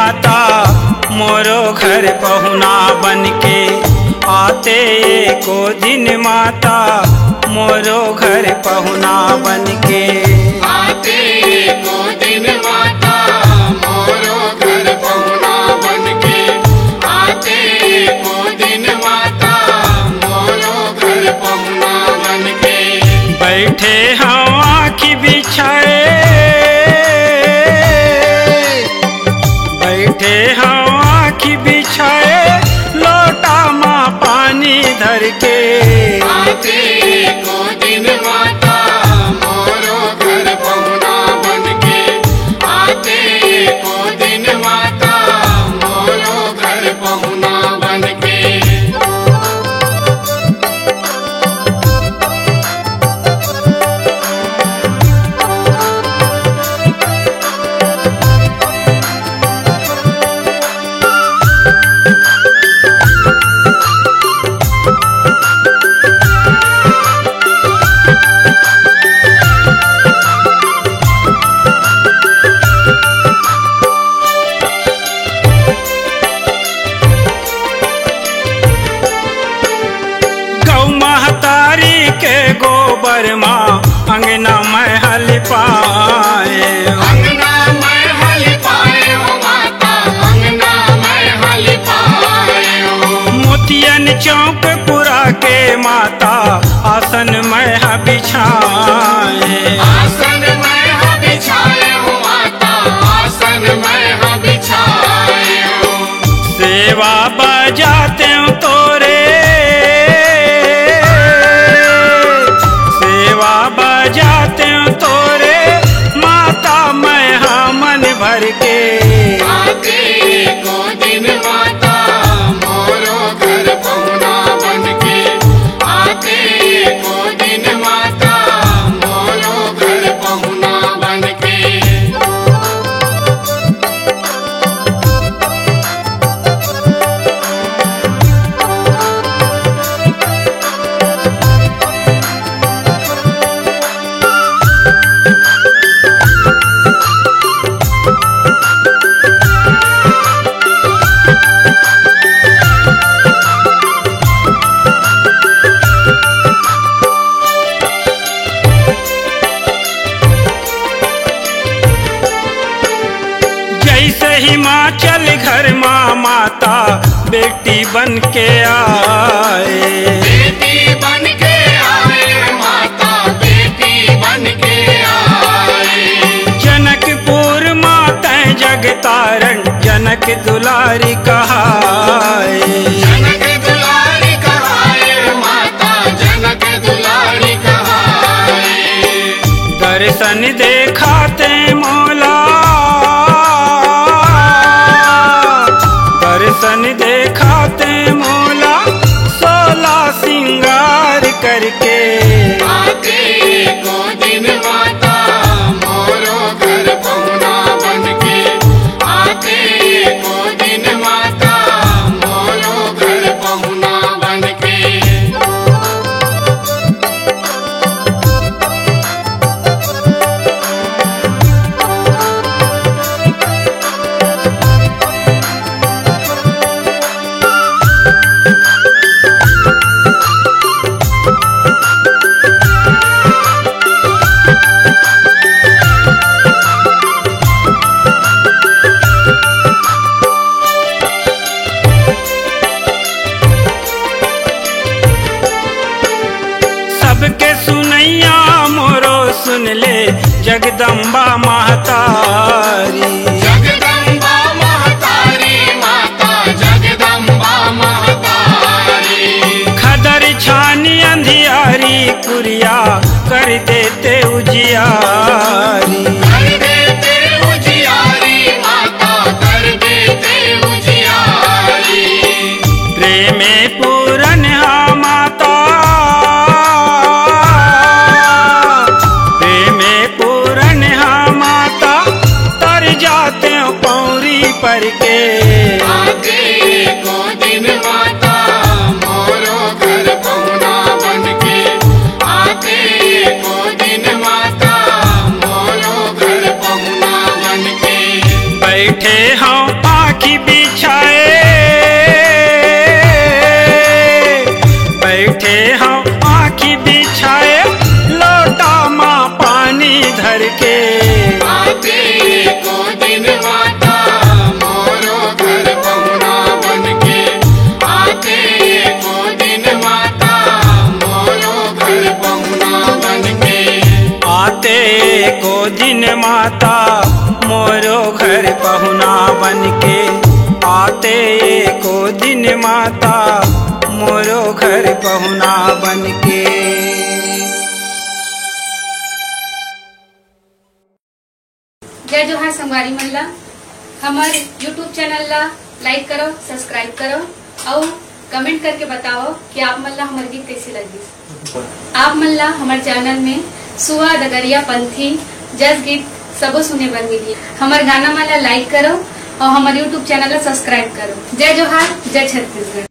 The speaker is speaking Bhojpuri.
माता मोरो घर पहुना बनके आते को दिन माता मोरो घर पहुना बनके आते को दिन माता मोरो घर पहुना बनके आते को दिन माता मोरो घर पहुना बनके बैठे हम आँखी बिछाए बैठे हम आँखी बिछाए लोटा माँ पानी धर के आते को दिन माता मोरो घर पहुना बनके आते को दिन माता मोरो घर पहुना बनके के गोबर माँ अंगना में हल पाए अंगना में हल पाए हो माता अंगना में हल पाए हो मोतियन चौक पुरा के माता आसन में बिछाए आसन में बिछाए हो माता आसन में बिछाए हो सेवा बजाते हो तोरे जाते हो तोरे माता मैं मन भर के आते को दिन माता मोरो घर पहुना बनके आते को दिन माता मोरो घर पहुना बनके हिमाचल घर माँ माता बेटी बन के आए बेटी बन के आए माता बेटी बन के आए जनकपुर माता जगतारण जनक दुलारी कहाए जनक दुलारी कहाए माता जनक दुलारी कहाए दर्शन देखाते मोला दर्शन देखाते मोला 16 सिंगार करके आते को दिन माता मोरो घर पहुना बनके आते को दिन माता मोरो घर पहुना बनके सबके सुनैया मोरो सुन ले जगदम्बा महतारी जगदम्बा महतारी माता जगदम्बा महतारी खदर छानी अंधियारी कुरिया कर देते उजियारी कर देते उजियारी माता कर देते उजियारी प्रेमे पूरन हा माता प्रेमे पूरन हा माता तर जाते हो पौरी पर के आते को दिन माता मोरो घर पहुना बनके आते को दिन माता मोरो घर पहुना बनके बैठे हम के हम आँखी बिछाए लोटा माँ पानी धर के। आते को दिन माता मोरो घर पहुना बनके, आते को दिन माता मोरो घर पहुना बनके, आते को दिन माता मोरो घर पहुना बनके, आते को दिन माता मोरो घर पहुना बनके। जय जोहार संगवारी मन ला, हमार YouTube चैनल ला लाइक करो, सब्सक्राइब करो और कमेंट करके बताओ कि आप मन ला हमार गीत कैसे लगी। आप मन ला हमार चैनल में सुआ डगरिया पंथी जस गीत सबो सुने बर मिली। हमार गाना मन ला लाइक करो और हमारे YouTube चैनल ला सब्सक्राइब करो। जय जोहार, जय छत्तीसगढ़।